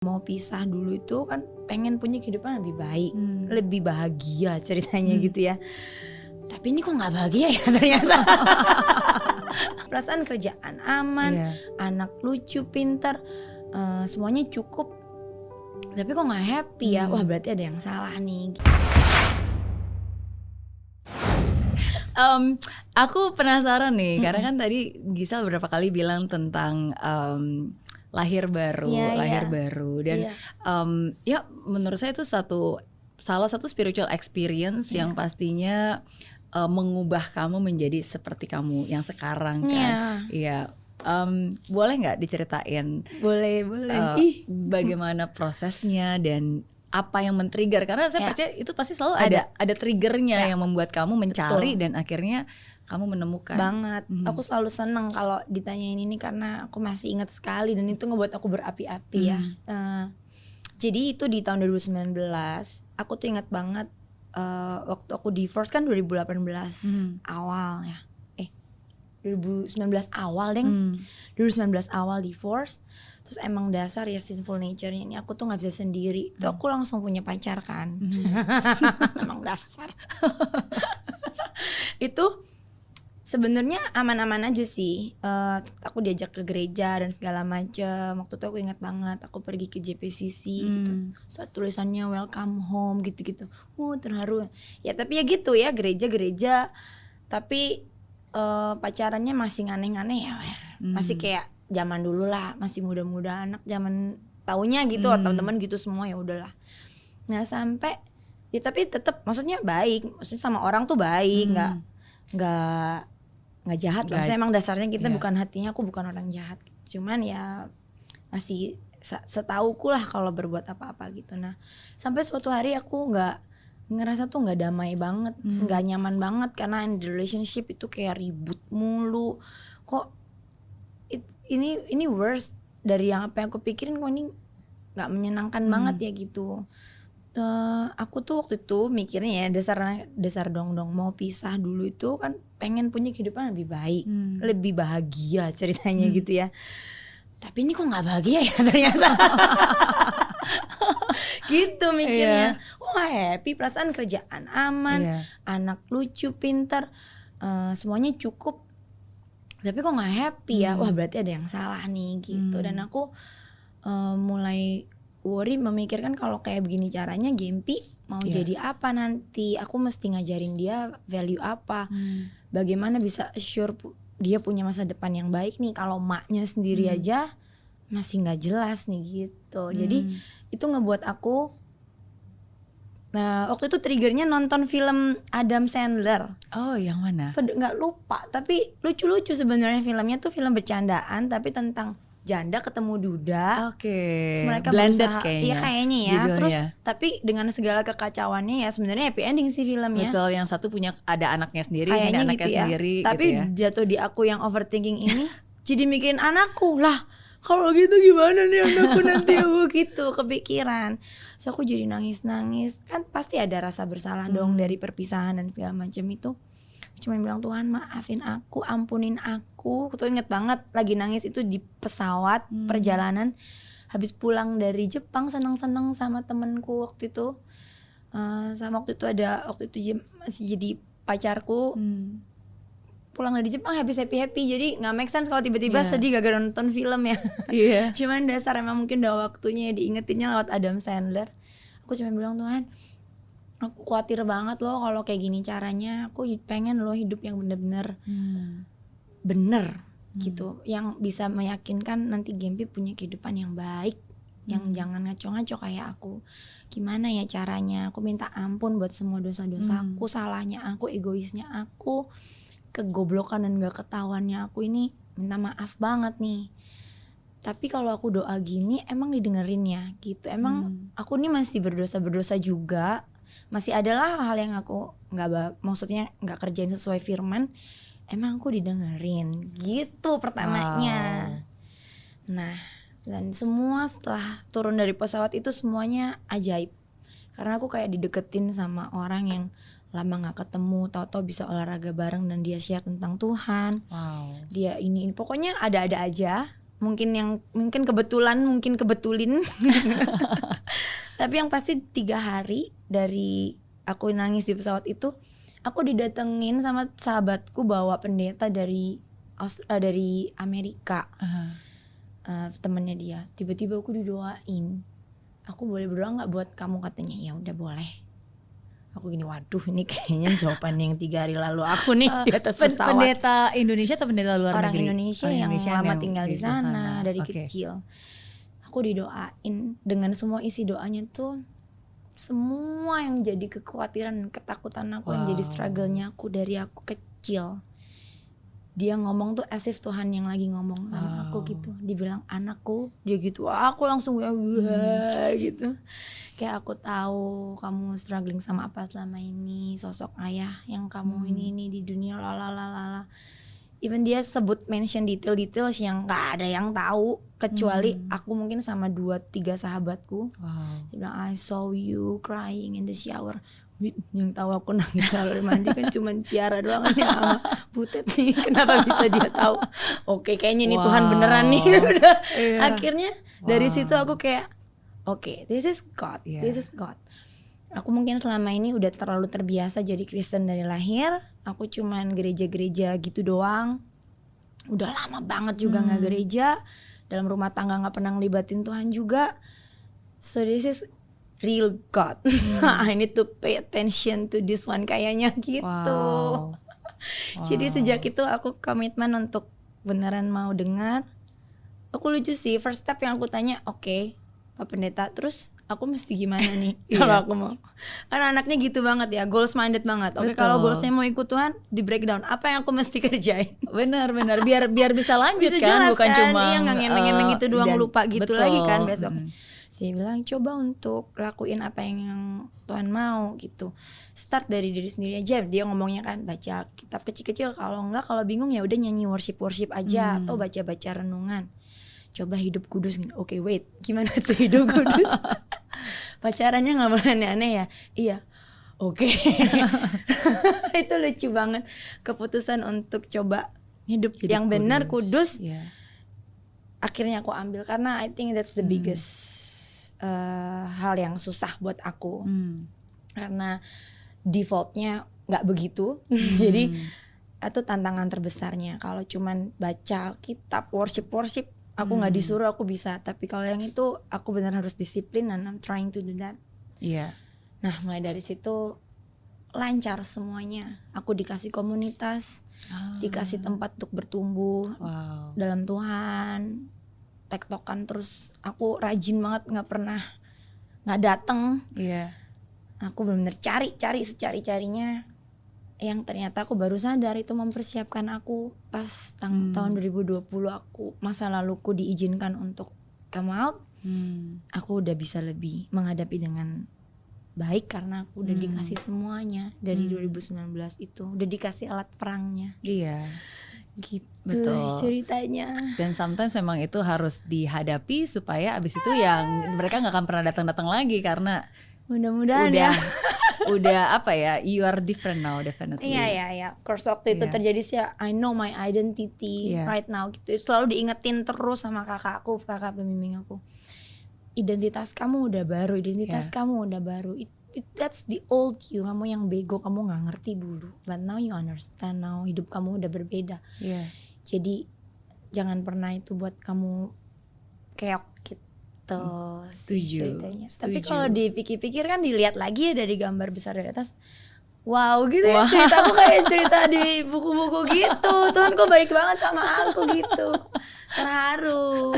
Mau pisah dulu itu kan pengen punya kehidupan lebih baik, lebih bahagia ceritanya gitu ya. Tapi ini kok nggak bahagia ya ternyata. Perasaan kerjaan aman, anak lucu, pintar, semuanya cukup. Tapi kok nggak happy ya? Wah berarti ada yang salah nih. Aku penasaran nih, karena kan tadi Gisel beberapa kali bilang tentang lahir baru dan ya menurut saya itu salah satu spiritual experience yang pastinya mengubah kamu menjadi seperti kamu yang sekarang kan. Iya. Boleh nggak diceritain? Boleh. Bagaimana prosesnya dan apa yang men-trigger, karena saya percaya itu pasti selalu ada triggernya yang membuat kamu mencari. Betul. Dan akhirnya kamu menemukan. Banget. Aku selalu seneng kalau ditanyain ini karena aku masih ingat sekali dan itu ngebuat aku berapi-api ya. Jadi itu di tahun 2019 aku tuh ingat banget waktu aku divorce kan 2018 awal ya. 2019 awal deng. 2019 awal divorce. Terus emang dasar ya sinful nature-nya ini aku tuh gak bisa sendiri. Tuh aku langsung punya pacar kan. Emang dasar. Itu sebenarnya aman-aman aja sih. Aku diajak ke gereja dan segala macam. Waktu itu aku ingat banget aku pergi ke JPCC gitu. So tulisannya welcome home gitu-gitu. Terharu. Ya tapi ya gitu ya, gereja-gereja. Tapi pacarannya masih aneh-aneh ya. Masih kayak zaman dulu lah, masih muda-muda anak zaman taunya gitu atau teman gitu semua ya udahlah. Nah sampai ya tapi tetap maksudnya baik, maksudnya sama orang tuh baik, nggak jahat lah. Maksudnya emang dasarnya kita bukan hatinya, aku bukan orang jahat. Cuman ya masih setauku lah kalau berbuat apa-apa gitu. Nah sampai suatu hari aku ngerasa tuh nggak damai banget, nggak nyaman banget karena in the relationship itu kayak ribut mulu. Kok ini worse dari yang apa yang aku pikirin, kok ini nggak menyenangkan banget ya gitu. Aku tuh waktu itu mikirnya ya dasar dong mau pisah dulu itu kan pengen punya kehidupan lebih baik, lebih bahagia ceritanya gitu ya. Tapi ini kok nggak bahagia ya ternyata. Gitu mikirnya. Wah happy, perasaan kerjaan aman, anak lucu, pintar, semuanya cukup. Tapi kok nggak happy ya? Wah berarti ada yang salah nih gitu. Dan aku mulai worry memikirkan kalau kayak begini caranya Gempi mau jadi apa nanti? Aku mesti ngajarin dia value apa? Bagaimana bisa assure dia punya masa depan yang baik nih kalau maknya sendiri aja masih nggak jelas nih gitu. Jadi itu ngebuat aku waktu itu triggernya nonton film Adam Sandler. Oh yang mana? Nggak lupa, tapi lucu-lucu sebenarnya filmnya tuh film bercandaan tapi tentang janda ketemu duda. Mereka blended berusaha, kayaknya. Iya kayaknya ya. Judulnya. Terus tapi dengan segala kekacauannya ya sebenarnya happy ending sih filmnya. Betul, yang satu ada anaknya sendiri, kayaknya anaknya gitu ya. sendiri. Tapi gitu ya. jatuh di aku yang overthinking ini jadi mikirin anakku lah. Kalau gitu gimana nih anakku nanti aku gitu kepikiran. So aku jadi nangis-nangis. Kan pasti ada rasa bersalah dong dari perpisahan dan segala macam itu. Cuma bilang Tuhan maafin aku, ampunin aku. Aku tuh inget banget lagi nangis itu di pesawat perjalanan. Habis pulang dari Jepang seneng-seneng sama temenku waktu itu. Sama waktu itu masih jadi pacarku. Pulang dari Jepang happy jadi nggak make sense kalau tiba-tiba sedih gara-gara nonton film ya. Cuman dasar emang mungkin udah waktunya diingetinnya lewat Adam Sandler. Aku cuma bilang Tuhan, aku khawatir banget loh kalau kayak gini caranya. Aku pengen loh hidup yang bener-bener bener gitu, yang bisa meyakinkan nanti Gempi punya kehidupan yang baik, yang jangan ngaco-ngaco kayak aku. Gimana ya caranya? Aku minta ampun buat semua dosa-dosaku, salahnya aku, egoisnya aku, kegoblokan dan gak ketahuannya aku ini, minta maaf banget nih. Tapi kalau aku doa gini emang didengerin ya gitu. Emang aku nih masih berdosa juga. Masih adalah hal-hal yang aku maksudnya gak kerjain sesuai firman. Emang aku didengerin gitu pertamanya. Nah dan semua setelah turun dari pesawat itu semuanya ajaib. Karena aku kayak dideketin sama orang yang lama gak ketemu, tahu-tahu bisa olahraga bareng dan dia share tentang Tuhan. Dia ini pokoknya ada-ada aja. mungkin kebetulin. Tapi yang pasti 3 hari dari aku nangis di pesawat itu, aku didatengin sama sahabatku bawa pendeta dari Amerika. Temennya dia. Tiba-tiba aku didoain. Aku boleh berdoa nggak buat kamu, katanya. Ya udah boleh. Aku gini, waduh ini kayaknya jawaban yang 3 hari lalu aku nih di atas pesawat. Pendeta Indonesia atau pendeta luar Orang negeri? Indonesia yang lama tinggal di sana dari Oke. kecil. Aku didoain dengan semua isi doanya tuh, semua yang jadi kekhawatiran dan ketakutan aku, yang jadi struggle-nya aku dari aku kecil. Dia ngomong tuh as if Tuhan yang lagi ngomong sama aku gitu. Dibilang anakku, dia gitu. Wah, aku langsung gitu. Kayak aku tahu kamu struggling sama apa selama ini, sosok ayah yang kamu ini di dunia lalalala. Even dia mention detail-detail yang nggak ada yang tahu kecuali aku mungkin sama 2-3 sahabatku. Dia bilang I saw you crying in the shower. Yang tahu aku nangis kalau mandi kan cuman Ciara doang nih sama Butet nih. Kenapa bisa dia tahu? Oke, kayaknya ini Tuhan beneran nih. Udah. Akhirnya dari situ aku kayak oke, this is God. This is God. Aku mungkin selama ini udah terlalu terbiasa jadi Kristen dari lahir. Aku cuman gereja-gereja gitu doang. Udah lama banget juga gak gereja. Dalam rumah tangga gak pernah ngelibatin Tuhan juga. So this is real God. I need to pay attention to this one kayaknya gitu. Jadi sejak itu aku komitmen untuk beneran mau dengar. Aku lucu sih, first step yang aku tanya, oke, Pak Pendeta, terus aku mesti gimana nih kalau aku mau? Karena anaknya gitu banget ya, goals minded banget. Oke, kalau goalsnya mau ikut Tuhan, di breakdown apa yang aku mesti kerjain? Benar biar bisa lanjut bisa kan, jelas, bukan kan? cuma Iya, nggak ngemeng-ngemeng gitu doang, lupa gitu lagi kan besok. Saya bilang coba untuk lakuin apa yang Tuhan mau gitu. Start dari diri sendiri aja. Dia ngomongnya kan baca kitab kecil-kecil, kalau bingung ya udah nyanyi worship aja atau baca renungan. Coba hidup kudus. Oke, wait, gimana tuh hidup kudus? Pacarannya nggak boleh aneh-aneh ya? Iya. Oke. Itu lucu banget. Keputusan untuk coba hidup yang benar kudus. Akhirnya aku ambil karena I think that's the biggest hal yang susah buat aku. Karena defaultnya nggak begitu. Jadi itu tantangan terbesarnya. Kalau cuman baca kitab worship aku nggak disuruh, aku bisa. Tapi kalau yang itu aku benar harus disiplin, and I'm trying to do that. Nah, mulai dari situ lancar semuanya. Aku dikasih komunitas, dikasih tempat untuk bertumbuh dalam Tuhan. Tektokan terus, aku rajin banget, nggak dateng. Aku benar-benar cari secari-carinya. Yang ternyata aku baru sadar itu mempersiapkan aku pas tahun 2020 aku masa laluku diizinkan untuk come out. Aku udah bisa lebih menghadapi dengan baik karena aku udah dikasih semuanya dari 2019 itu, udah dikasih alat perangnya. Gitu. Betul. Ceritanya. Dan sometimes memang itu harus dihadapi supaya abis itu yang mereka nggak akan pernah datang lagi karena mudah-mudahan udah apa ya, you are different now definitely. Iya. Of course waktu itu terjadi sih, I know my identity right now gitu. Selalu diingetin terus sama kakak pembimbing aku. Identitas kamu udah baru, That's the old you. Kamu yang bego, kamu nggak ngerti dulu. But now you understand now. Hidup kamu udah berbeda. Jadi jangan pernah itu buat kamu keok gitu. Setuju. Tapi kalau dipikir-pikir kan, dilihat lagi ya dari gambar besar di atas. Wow gitu ya, ceritaku kayak cerita di buku-buku gitu. Tuhan kok baik banget sama aku gitu. Terharu.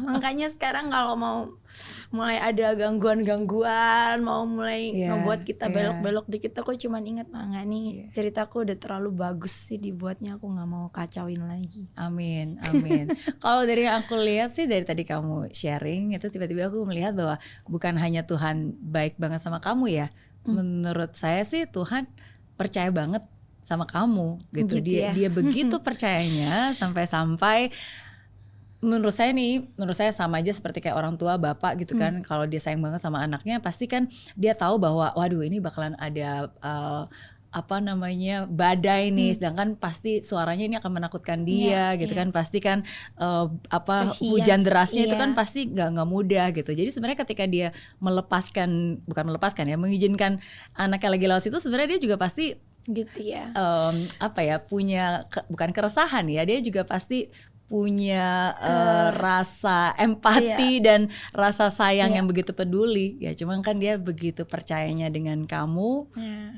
Makanya sekarang kalau mau mulai ada gangguan-gangguan, mau mulai ngebuat kita belok-belok dikit, aku cuman inget nggak nih ceritaku udah terlalu bagus sih dibuatnya, aku nggak mau kacauin lagi. Amin. Kalau dari yang aku lihat sih, dari tadi kamu sharing itu tiba-tiba aku melihat bahwa bukan hanya Tuhan baik banget sama kamu ya. Menurut saya sih Tuhan percaya banget sama kamu gitu. Dia begitu percayanya sampai menurut saya sama aja seperti kayak orang tua, bapak gitu kan. Kalau dia sayang banget sama anaknya, pasti kan dia tahu bahwa waduh ini bakalan ada apa namanya badai nih, sedangkan pasti suaranya ini akan menakutkan dia gitu kan, pasti kan apa Kasian. hujan derasnya itu kan pasti nggak mudah gitu. Jadi sebenarnya ketika dia mengizinkan anaknya lagi lewat situ, sebenarnya dia juga pasti gitu ya. Apa ya, punya bukan keresahan ya, dia juga pasti punya rasa empati dan rasa sayang yang begitu peduli ya. Cuma kan dia begitu percayanya dengan kamu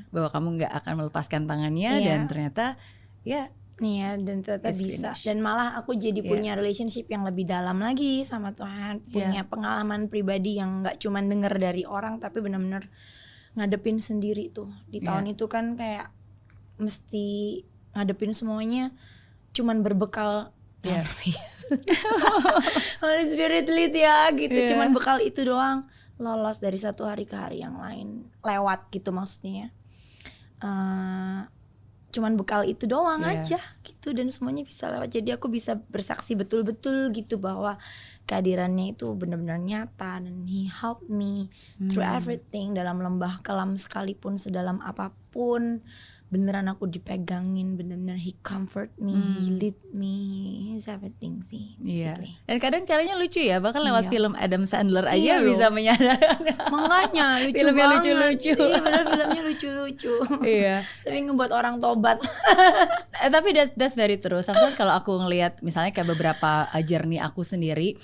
bahwa kamu nggak akan melepaskan tangannya dan ternyata ya dan ternyata bisa finish. Dan malah aku jadi punya relationship yang lebih dalam lagi sama Tuhan, punya pengalaman pribadi yang nggak cuma denger dari orang tapi benar-benar ngadepin sendiri tuh di tahun itu kan kayak mesti ngadepin semuanya cuman berbekal Holy Spirit lead ya gitu, cuman bekal itu doang, lolos dari satu hari ke hari yang lain, lewat gitu maksudnya cuman bekal itu doang aja gitu, dan semuanya bisa lewat. Jadi aku bisa bersaksi betul-betul gitu bahwa kehadirannya itu benar-benar nyata, dan He helped me through everything, dalam lembah kelam sekalipun, sedalam apapun beneran aku dipegangin, bener-bener He comfort me, He lead me, He's everything sih. Dan kadang caranya lucu ya, bahkan lewat film Adam Sandler aja bisa menyadarkan. Makanya lucu filmnya banget. Lucu-lucu. Iya bener, filmnya lucu-lucu. Tapi ngebuat orang tobat. Tapi that's very true. Sometimes kalau aku ngelihat misalnya kayak beberapa journey aku sendiri,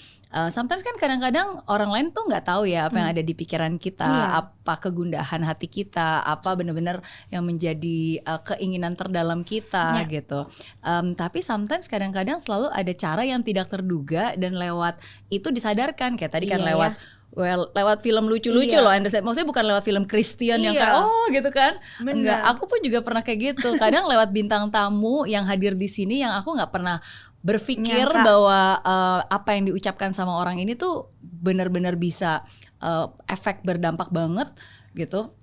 sometimes kan kadang-kadang orang lain tuh nggak tahu ya apa yang ada di pikiran kita, apa kegundahan hati kita, apa benar-benar yang menjadi keinginan terdalam kita gitu. Tapi sometimes kadang-kadang selalu ada cara yang tidak terduga, dan lewat itu disadarkan, kayak tadi kan lewat film lucu-lucu loh, maksudnya bukan lewat film Christian yang kayak gitu kan. Enggak, aku pun juga pernah kayak gitu. Kadang lewat bintang tamu yang hadir di sini yang aku nggak pernah berpikir bahwa apa yang diucapkan sama orang ini tuh benar-benar bisa efek berdampak banget gitu,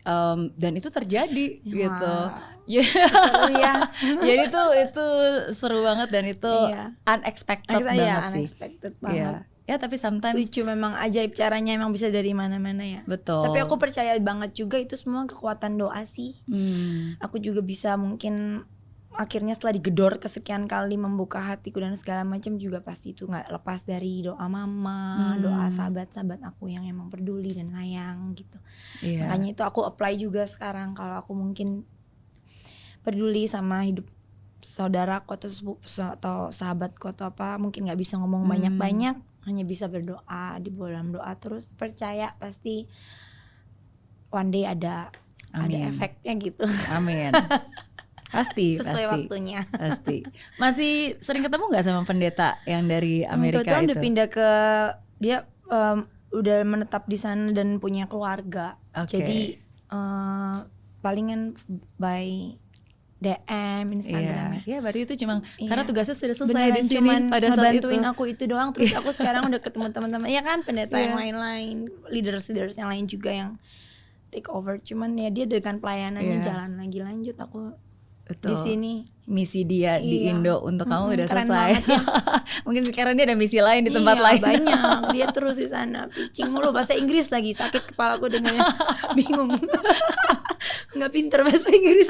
dan itu terjadi gitu. Seru ya. Jadi itu seru banget, dan itu unexpected banget sih. Unexpected banget. Ya tapi sometimes lucu, memang ajaib caranya, emang bisa dari mana-mana ya. Betul. Tapi aku percaya banget juga itu semua kekuatan doa sih. Aku juga bisa mungkin akhirnya setelah digedor kesekian kali membuka hatiku dan segala macam, juga pasti itu nggak lepas dari doa mama, doa sahabat-sahabat aku yang emang peduli dan sayang gitu. Makanya itu aku apply juga sekarang, kalau aku mungkin peduli sama hidup saudaraku atau sahabatku atau apa, mungkin nggak bisa ngomong banyak-banyak, hanya bisa berdoa, di dalam doa terus, percaya pasti one day ada efeknya gitu. Amin. Pasti, sesuai waktunya. Pasti. Masih sering ketemu nggak sama pendeta yang dari Amerika itu? Udah pindah ke, dia udah menetap di sana dan punya keluarga. Jadi palingan by DM, Instagram. Iya, berarti itu cuma karena tugasnya sudah selesai di sini pada saat itu. Ngebantuin aku itu doang, terus aku sekarang udah ketemu teman-teman. Ya kan, pendeta yang lain-lain, leaders yang lain juga yang take over. Cuman ya dia dengan pelayanannya jalan lagi, lanjut. Aku di sini misi dia di Indo untuk kamu udah selesai. Ya. Mungkin sekarang dia ada misi lain di tempat lain. Banyak. Dia terus di sana pitching mulu bahasa Inggris lagi, sakit kepalaku dengannya. Bingung. Nggak pinter bahasa Inggris.